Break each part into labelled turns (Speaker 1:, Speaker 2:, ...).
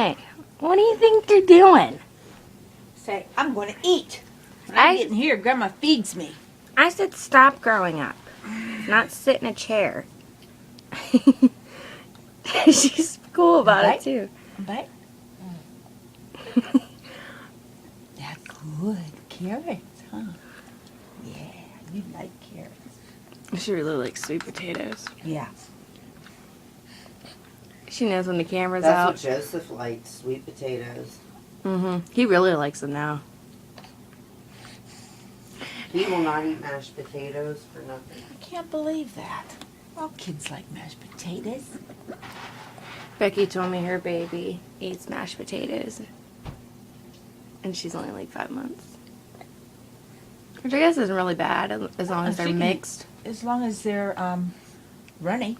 Speaker 1: Hey, what do you think you're doing?
Speaker 2: Say, I'm going to eat. When I'm getting here, Grandma feeds me.
Speaker 1: I said stop growing up, not sit in a chair. She's cool about it too.
Speaker 2: But that's good. Carrots, huh? Yeah, you like carrots.
Speaker 1: She really likes sweet potatoes.
Speaker 2: Yeah.
Speaker 1: She knows when the camera's
Speaker 3: That's
Speaker 1: out.
Speaker 3: what Joseph likes, sweet potatoes.
Speaker 1: He really likes them now.
Speaker 3: He will not eat mashed potatoes for nothing.
Speaker 2: I can't believe that. All kids like mashed potatoes.
Speaker 1: Becky told me her baby eats mashed potatoes. And she's only like 5 months. Which I guess isn't really bad as long as they're mixed.
Speaker 2: As long as they're runny.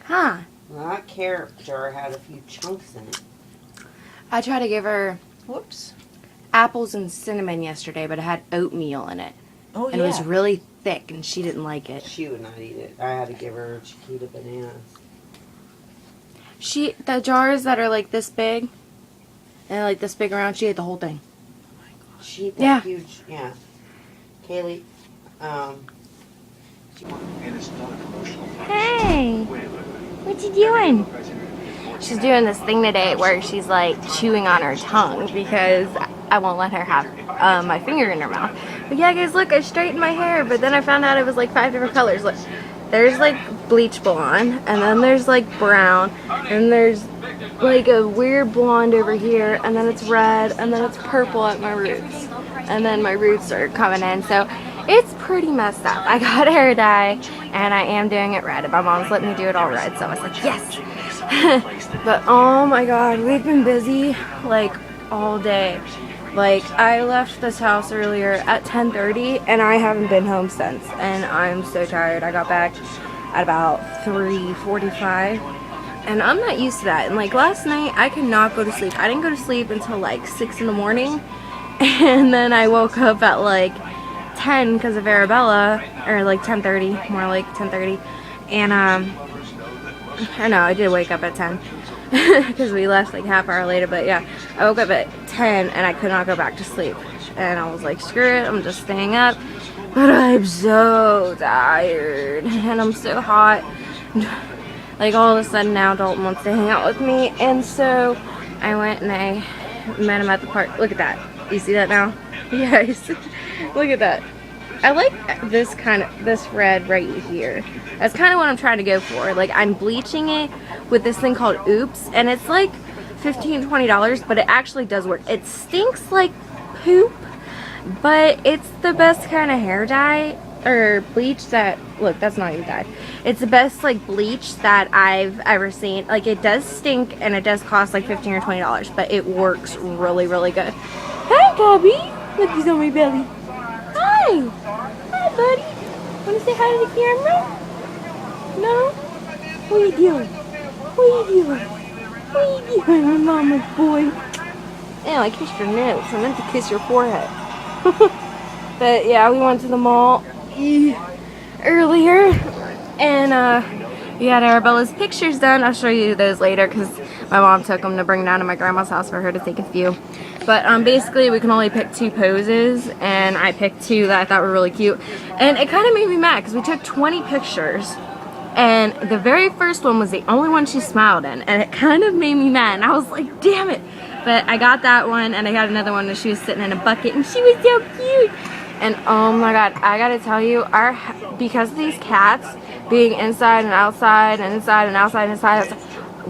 Speaker 1: Huh.
Speaker 3: Well, that carrot jar had a few chunks in it.
Speaker 1: I tried to give her
Speaker 2: Whoops.
Speaker 1: apples and cinnamon yesterday, but it had oatmeal in it.
Speaker 2: Oh,
Speaker 1: And it was really thick, and she didn't like it.
Speaker 3: She would not eat it. I had to give her Chiquita bananas.
Speaker 1: The jars that are like this big, and like this big around, she ate the whole thing.
Speaker 3: She ate that
Speaker 1: Yeah.
Speaker 3: huge, yeah. Kaylee,
Speaker 1: Hey, what you doing? She's doing this thing today where she's like chewing on her tongue because I won't let her have my finger in her mouth. But yeah, guys, look, I straightened my hair, but then I found out it was like 5 different colors. Look, there's like bleach blonde, and then there's like brown, and there's like a weird blonde over here, and then it's red, and then it's purple at my roots, and then my roots are coming in, so it's pretty messed up. I got hair dye, and I am doing it red, and my mom's letting me do it all red, so I was like, yes. But oh my god, we've been busy like all day. Like, I left this house earlier at 10:30, and I haven't been home since, and I'm so tired. I got back at about 3:45, and I'm not used to that. And like last night, I could not go to sleep. I didn't go to sleep until like 6 in the morning, and then I woke up at like 10 because of Arabella, or like 10:30, more like 10:30, and I know I did wake up at 10 because we left like half hour later, but yeah, I woke up at 10 and I could not go back to sleep, and I was like, screw it, I'm just staying up. But I'm so tired, and I'm so hot. Like, all of a sudden now Dalton wants to hang out with me, and so I went and I met him at the park. Look at that. You see that now? Yes. Look at that. I like this red right here. That's kind of what I'm trying to go for. Like, I'm bleaching it with this thing called Oops, and it's like $15-$20, but it actually does work. It stinks like poop, but it's the best kind of hair dye or bleach that, look, that's not even dyed. It's the best like bleach that I've ever seen. Like, it does stink and it does cost like $15 or $20, but it works really, really good. Hi, Gabby. Look, he's on my belly. Hi. Hi, buddy. Want to say hi to the camera? No? What are you doing? What are you doing? What are you doing, my mama's boy? Ew, I kissed your nose. I meant to kiss your forehead. But yeah, we went to the mall earlier, and we had Arabella's pictures done. I'll show you those later because my mom took them to bring down to my grandma's house for her to take a few. But basically we can only pick 2 poses, and I picked 2 that I thought were really cute. And it kind of made me mad because we took 20 pictures, and the very first one was the only one she smiled in, and it kind of made me mad, and I was like, damn it. But I got that one, and I got another one that she was sitting in a bucket, and she was so cute. And oh my god, I gotta tell you, because of these cats being inside and outside and inside and outside and inside,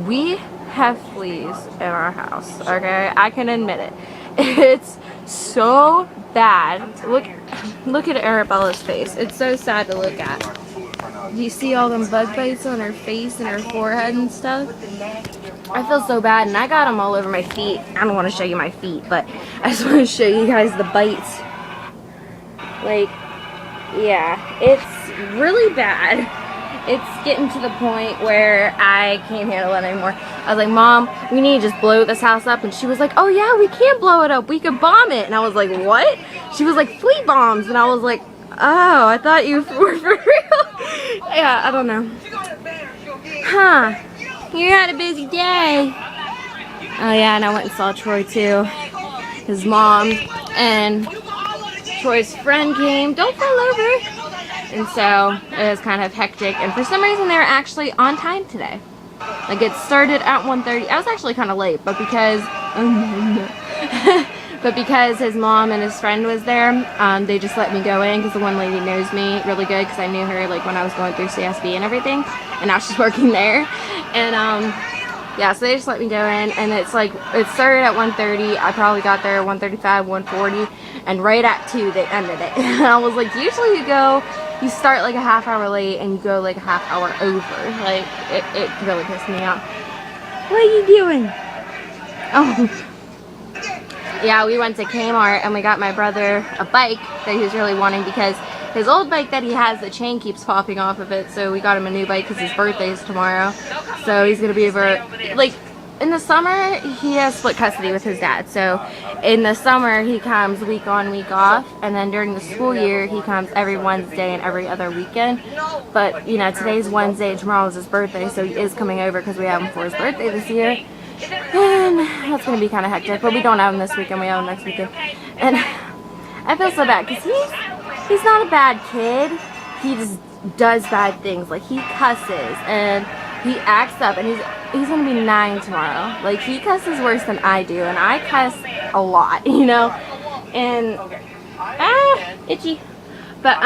Speaker 1: we have fleas in our house, okay? I can admit it. It's so bad. Look at Arabella's face. It's so sad to look at. Do you see all them bug bites on her face and her forehead and stuff? I feel so bad, and I got them all over my feet. I don't want to show you my feet, but I just want to show you guys the bites. Like, yeah, it's really bad. It's getting to the point where I can't handle it anymore. I was like, Mom, we need to just blow this house up. And she was like, oh yeah, we can blow it up. We could bomb it. And I was like, what? She was like, flea bombs. And I was like, oh, I thought you were for real. Yeah, I don't know. Huh. You had a busy day. Oh yeah, and I went and saw Troy too. His mom and Troy's friend came. Don't fall over. And so it was kind of hectic. And for some reason they were actually on time today. Like it started at 1:30. I was actually kind of late, but because because his mom and his friend was there, they just let me go in because the one lady knows me really good because I knew her like when I was going through CSB and everything, and now she's working there. And yeah, so they just let me go in, and it's like it started at 1:30. I probably got there at 1:35, 1:40, and right at 2 they ended it. And I was like, usually you start like a half hour late and you go like a half hour over. Like it really pissed me off. What are you doing? Oh. Yeah, we went to Kmart and we got my brother a bike that he was really wanting because his old bike that he has, the chain keeps popping off of it. So we got him a new bike because his birthday is tomorrow. So he's going to be over, like, in the summer, he has split custody with his dad. So in the summer, he comes week on, week off. And then during the school year, he comes every Wednesday and every other weekend. But, you know, today's Wednesday, tomorrow's his birthday. So he is coming over because we have him for his birthday this year. And that's going to be kind of hectic, but we don't have him this weekend, we have him next weekend. And I feel so bad because he's not a bad kid, he just does bad things. Like he cusses and he acts up, and he's going to be 9 tomorrow. Like he cusses worse than I do, and I cuss a lot, you know. And itchy. But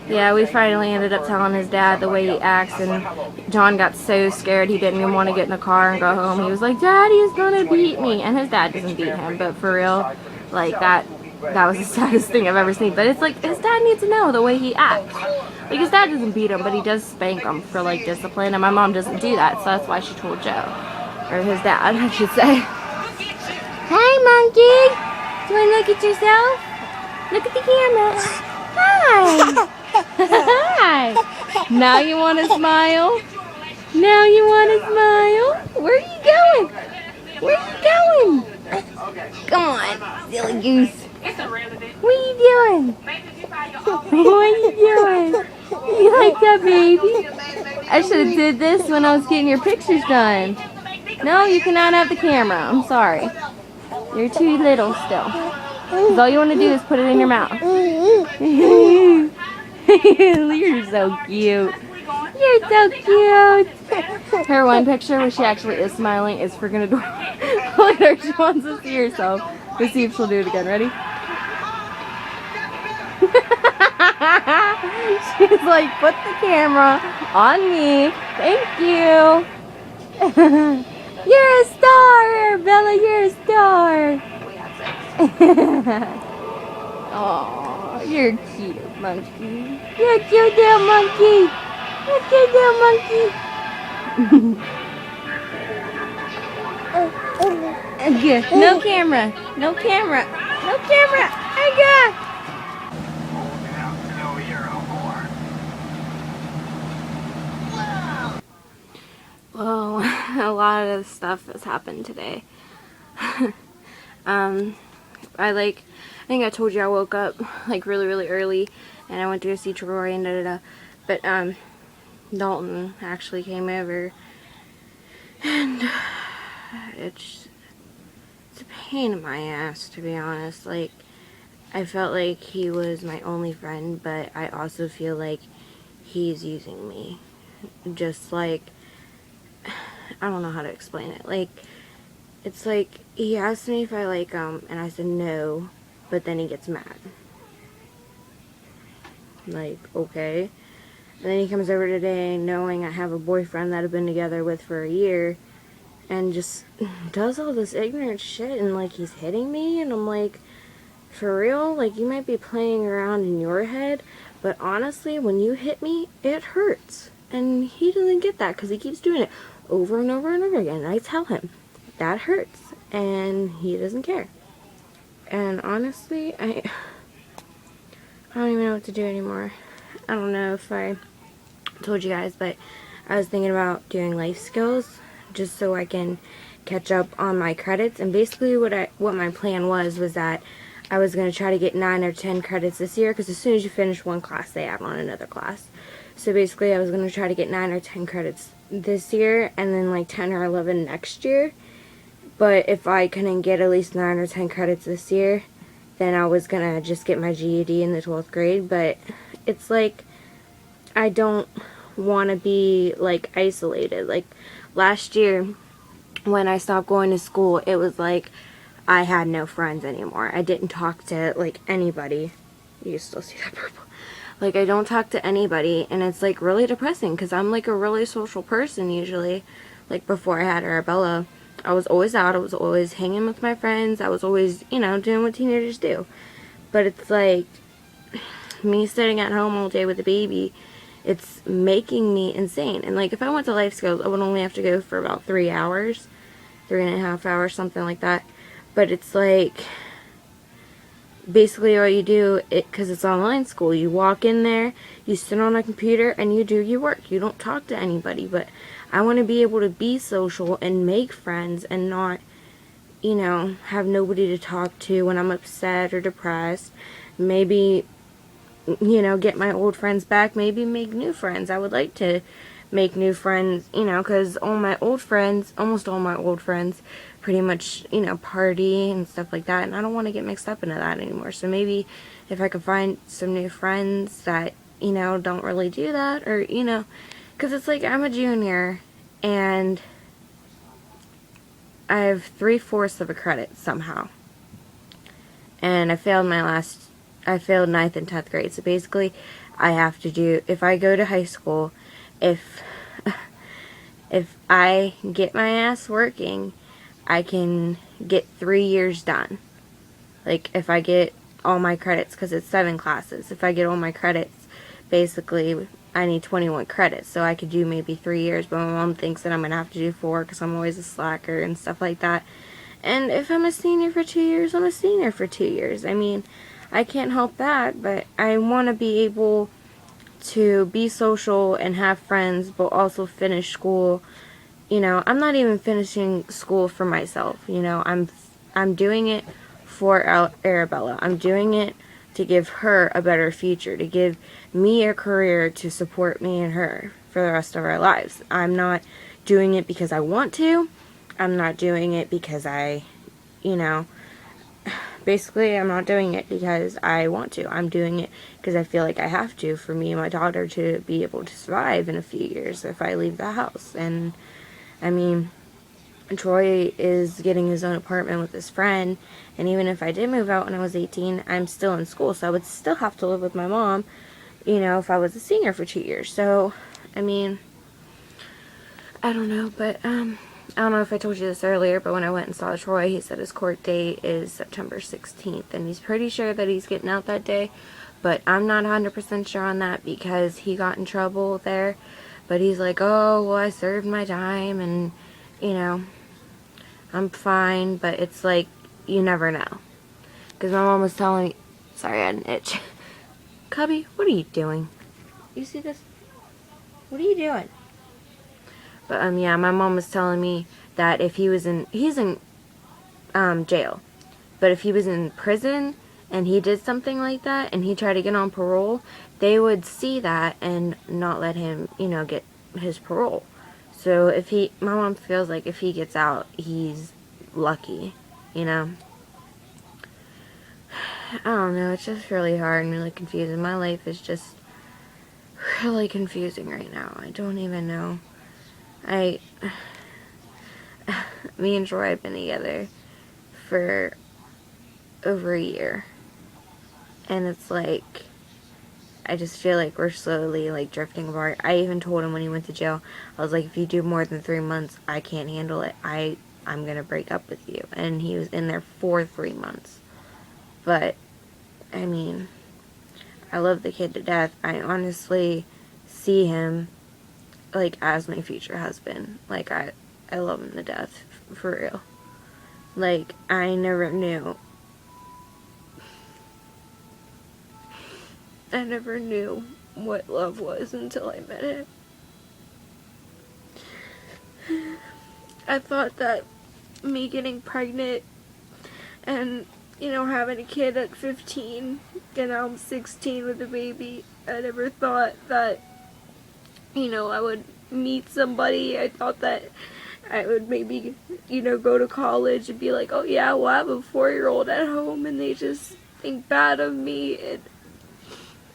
Speaker 1: yeah, we finally ended up telling his dad the way he acts, and John got so scared he didn't even want to get in the car and go home. He was like, Daddy is gonna beat me. And his dad doesn't beat him, but for real, like that was the saddest thing I've ever seen. But it's like his dad needs to know the way he acts. Like his dad doesn't beat him, but he does spank him for like discipline, and my mom doesn't do that, so that's why she told Joe, or his dad I should say. Hey monkey, do you want to look at yourself? Look at the camera. Hi. Hi. Now you want to smile? Now you want to smile? Where are you going? Where are you going? Come on, silly goose. What are you doing? What are you doing? You like that, baby? I should have did this when I was getting your pictures done. No, you cannot have the camera. I'm sorry. You're too little still. 'Cause all you want to do is put it in your mouth. You're so cute. You're so cute. Her one picture where she actually is smiling is freaking adorable. Look at her. She wants to see herself. Let's see if she'll do it again. Ready? She's like, put the camera on me. Thank you. You're a star, Bella. You're a star. Oh, you're cute, monkey. You're a cute little monkey. You're a cute little monkey. Good. No camera. No camera. No camera. I got. Well, a lot of stuff has happened today. I think I told you I woke up like really early and I went to go see Troy and but Dalton actually came over, and it's a pain in my ass, to be honest. Like, I felt like he was my only friend, but I also feel like he's using me. Just like, I don't know how to explain it. Like, it's like he asked me if I like him, and I said no, but then he gets mad. Like, okay. And then he comes over today knowing I have a boyfriend that I've been together with for a year, and just does all this ignorant shit, and like he's hitting me, and I'm like, for real? Like, you might be playing around in your head, but honestly, when you hit me, it hurts. And he doesn't get that because he keeps doing it over and over and over again. And I tell him, that hurts, and he doesn't care. And honestly, I don't even know what to do anymore. I don't know if I told you guys, but I was thinking about doing life skills just so I can catch up on my credits. And basically what my plan was that I was going to try to get 9 or 10 credits this year, because as soon as you finish one class, they add on another class. So basically I was going to try to get 9 or 10 credits this year, and then like 10 or 11 next year. But if I couldn't get at least 9 or 10 credits this year, then I was gonna just get my GED in the 12th grade. But it's like, I don't want to be like isolated. Like last year when I stopped going to school, it was like I had no friends anymore. I didn't talk to like anybody. You still see that purple? Like, I don't talk to anybody, and it's like really depressing because I'm like a really social person usually. Like before I had Arabella, I was always out, I was always hanging with my friends, I was always, you know, doing what teenagers do. But it's like me sitting at home all day with a baby, it's making me insane. And like if I went to life skills, I would only have to go for about 3 hours, 3.5 hours, something like that. But it's like basically all you do, because it's online school, you walk in there, you sit on a computer, and you do your work. You don't talk to anybody. But I want to be able to be social and make friends and not, you know, have nobody to talk to when I'm upset or depressed. Maybe, you know, get my old friends back, maybe make new friends. I would like to make new friends, you know, because almost all my old friends pretty much, you know, party and stuff like that, and I don't want to get mixed up into that anymore. So maybe if I could find some new friends that, you know, don't really do that, or, you know, because it's like I'm a junior and I have 3/4 of a credit somehow, and I failed 9th and 10th grade. So basically I have to do, if I go to high school, if I get my ass working, I can get 3 years done. Like if I get all my credits, because it's 7 classes. If I get all my credits, basically I need 21 credits. So I could do maybe 3 years, but my mom thinks that I'm going to have to do 4 because I'm always a slacker and stuff like that. And if I'm a senior for 2 years, I'm a senior for 2 years. I mean, I can't help that, but I want to be able to be social and have friends, but also finish school. You know, I'm not even finishing school for myself. You know, I'm doing it for Arabella. I'm doing it to give her a better future, to give me a career to support me and her for the rest of our lives. I'm not doing it because I want to. I'm not doing it because you know, basically I'm not doing it because I want to. I'm doing it because I feel like I have to, for me and my daughter to be able to survive in a few years if I leave the house. And I mean, Troy is getting his own apartment with his friend, and even if I did move out when I was 18, I'm still in school, so I would still have to live with my mom, you know, if I was a senior for 2 years. So, I mean, I don't know, but, I don't know if I told you this earlier, but when I went and saw Troy, he said his court date is September 16th, and he's pretty sure that he's getting out that day, but I'm not 100% sure on that because he got in trouble there. But he's like, oh, well, I served my time and, you know, I'm fine. But it's like, you never know. Because my mom was telling me, sorry, I had an itch. Cubby, what are you doing? You see this? What are you doing? But, yeah, my mom was telling me that if he's in jail. But if he was in prison and he did something like that and he tried to get on parole, they would see that and not let him, you know, get his parole. So if my mom feels like if he gets out, he's lucky, you know. I don't know, it's just really hard and really confusing. My life is just really confusing right now. I don't even know. Me and Troy have been together for over a year. And it's like, I just feel like we're slowly like drifting apart. I even told him when he went to jail, I was like, if you do more than 3 months, I can't handle it. I'm gonna break up with you. And he was in there for 3 months. But, I mean, I love the kid to death. I honestly see him like as my future husband. Like I love him to death, for real. Like, I never knew what love was until I met him. I thought that me getting pregnant and, you know, having a kid at 15 and now I'm 16 with a baby, I never thought that, you know, I would meet somebody. I thought that I would maybe, you know, go to college and be like, oh yeah, well I have a 4-year-old at home and they just think bad of me, and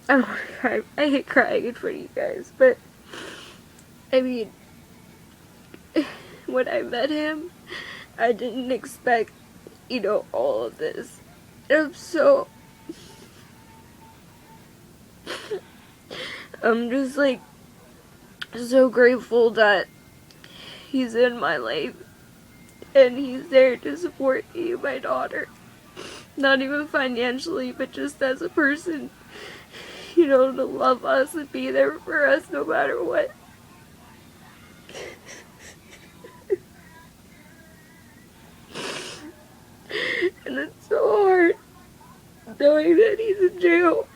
Speaker 1: I don't want to cry. I hate crying in front of you guys, but I mean, when I met him, I didn't expect, you know, all of this. And I'm just like so grateful that he's in my life and he's there to support me and my daughter. Not even financially, but just as a person, you know, to love us and be there for us no matter what. And it's so hard knowing that he's in jail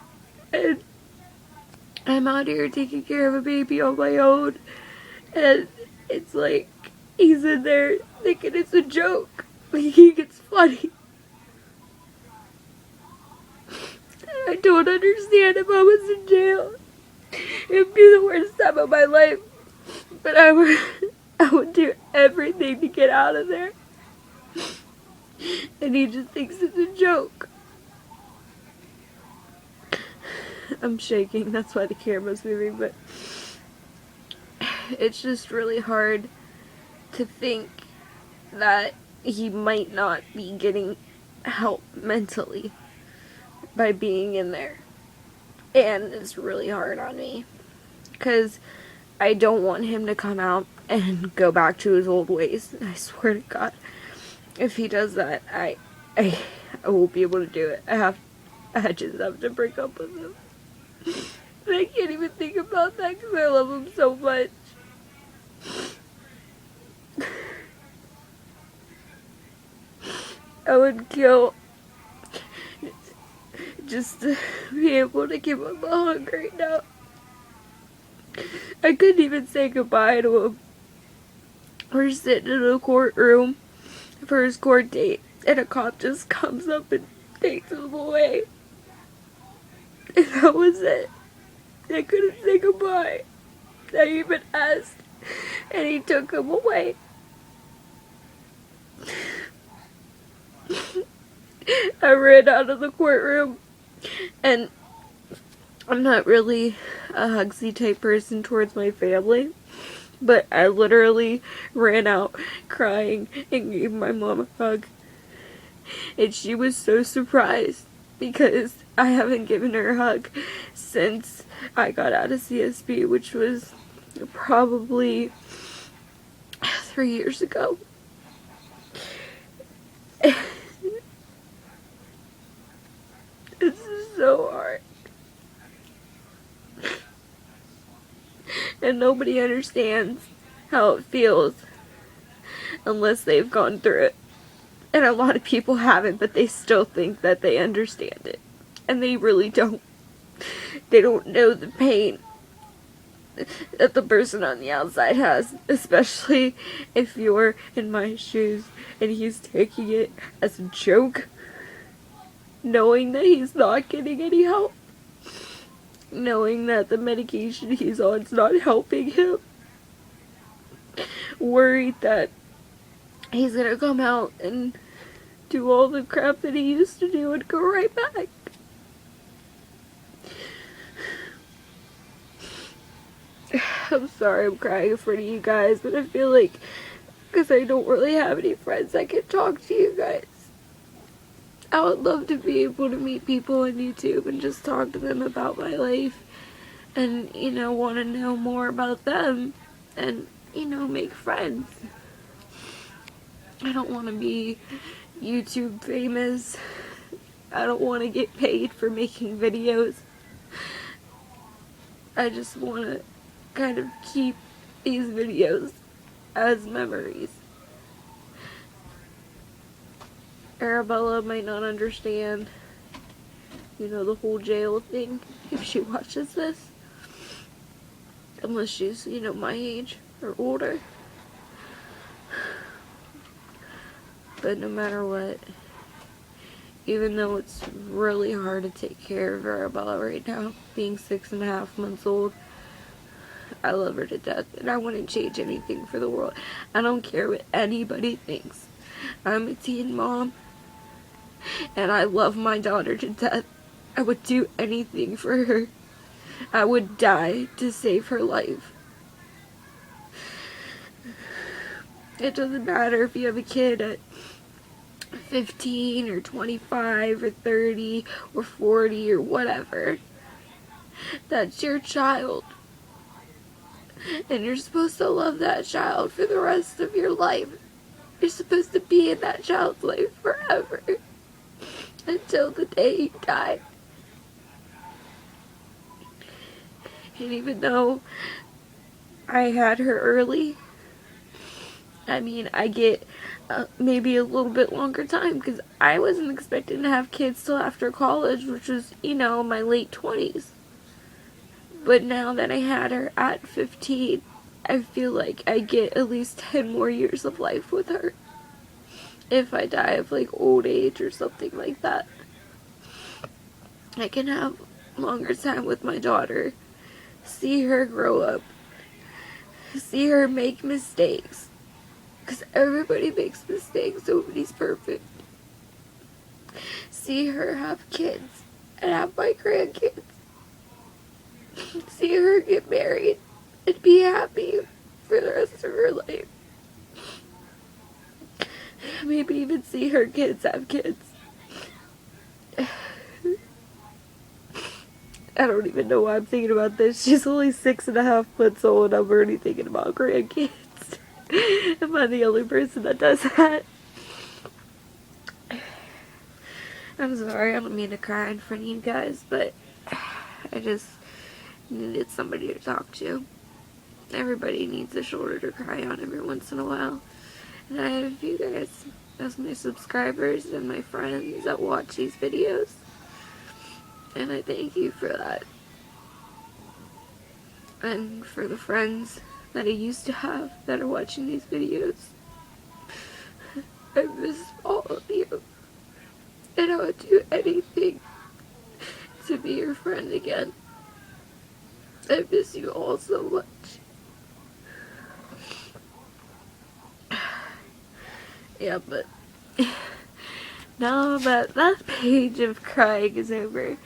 Speaker 1: and I'm out here taking care of a baby on my own, and it's like he's in there thinking it's a joke, thinking it's funny. I don't understand. If I was in jail, it'd be the worst time of my life, but I would do everything to get out of there, and he just thinks it's a joke. I'm shaking, that's why the camera's moving, but it's just really hard to think that he might not be getting help mentally by being in there. And it's really hard on me, because I don't want him to come out and go back to his old ways. I swear to God, if he does that, I won't be able to do it. I just have to break up with him. And I can't even think about that because I love him so much. I would kill just to be able to give him a hug right now. I couldn't even say goodbye to him. We're sitting in a courtroom for his court date, and a cop just comes up and takes him away. And that was it. I couldn't say goodbye. I even asked, and he took him away. I ran out of the courtroom, and I'm not really a hugsy type person towards my family, but I literally ran out crying and gave my mom a hug. And she was so surprised because I haven't given her a hug since I got out of CSB, which was probably 3 years ago. This is so hard. And nobody understands how it feels unless they've gone through it. And a lot of people haven't, but they still think that they understand it. And they really don't. They don't know the pain that the person on the outside has, especially if you're in my shoes and he's taking it as a joke, knowing that he's not getting any help, knowing that the medication he's on is not helping him, worried that he's gonna come out and do all the crap that he used to do and go right back. I'm sorry I'm crying in front of you guys, but I feel like, because I don't really have any friends I can talk to you guys, I would love to be able to meet people on YouTube and just talk to them about my life and, you know, want to know more about them and, you know, make friends. I don't want to be YouTube famous. I don't want to get paid for making videos. I just want to kind of keep these videos as memories. Arabella might not understand, you know, the whole jail thing if she watches this. Unless she's, you know, my age or older. But no matter what, even though it's really hard to take care of Arabella right now, being 6.5 months old, I love her to death, and I wouldn't change anything for the world. I don't care what anybody thinks. I'm a teen mom, and I love my daughter to death. I would do anything for her. I would die to save her life. It doesn't matter if you have a kid at 15 or 25 or 30 or 40 or whatever. That's your child. And you're supposed to love that child for the rest of your life. You're supposed to be in that child's life forever. Until the day you die. And even though I had her early, I mean, I get maybe a little bit longer time because I wasn't expecting to have kids till after college, which was, you know, my late 20s. But now that I had her at 15, I feel like I get at least 10 more years of life with her. If I die of like old age or something like that, I can have longer time with my daughter, see her grow up, see her make mistakes. Because everybody makes mistakes, nobody's perfect. See her have kids and have my grandkids. See her get married and be happy for the rest of her life. Maybe even see her kids have kids. I don't even know why I'm thinking about this. She's only 6.5 months old and I'm already thinking about grandkids. Am I the only person that does that? I'm sorry, I don't mean to cry in front of you guys, but I just needed somebody to talk to. Everybody needs a shoulder to cry on every once in a while. And I have you guys as my subscribers and my friends that watch these videos. And I thank you for that. And for the friends that I used to have that are watching these videos. I miss all of you. And I would do anything to be your friend again. I miss you all so much. Yeah, but now that that page of crying is over,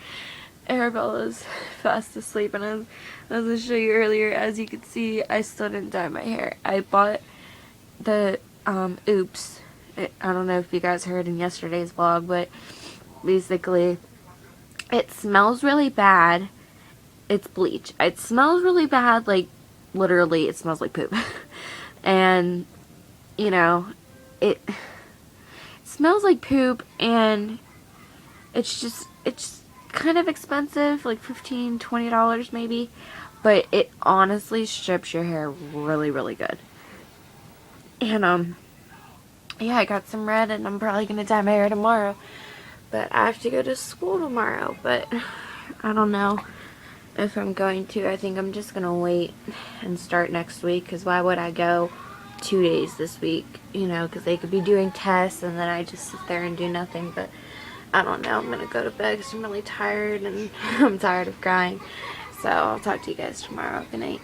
Speaker 1: Arabella's fast asleep, and as I was going to show you earlier, as you can see, I still didn't dye my hair. I bought the Oops. I don't know if you guys heard in yesterday's vlog, but basically, it smells really bad. It's bleach. It smells really bad, like, literally, it smells like poop. And, you know, it smells like poop, and it's kind of expensive, like $15, $20 maybe, but it honestly strips your hair really, really good. And, yeah, I got some red, and I'm probably going to dye my hair tomorrow, but I have to go to school tomorrow, but I don't know if I'm going to. I think I'm just going to wait and start next week, because why would I go 2 days this week, you know, because they could be doing tests, and then I just sit there and do nothing, but I don't know, I'm going to go to bed because I'm really tired, and I'm tired of crying, so I'll talk to you guys tomorrow. Good night.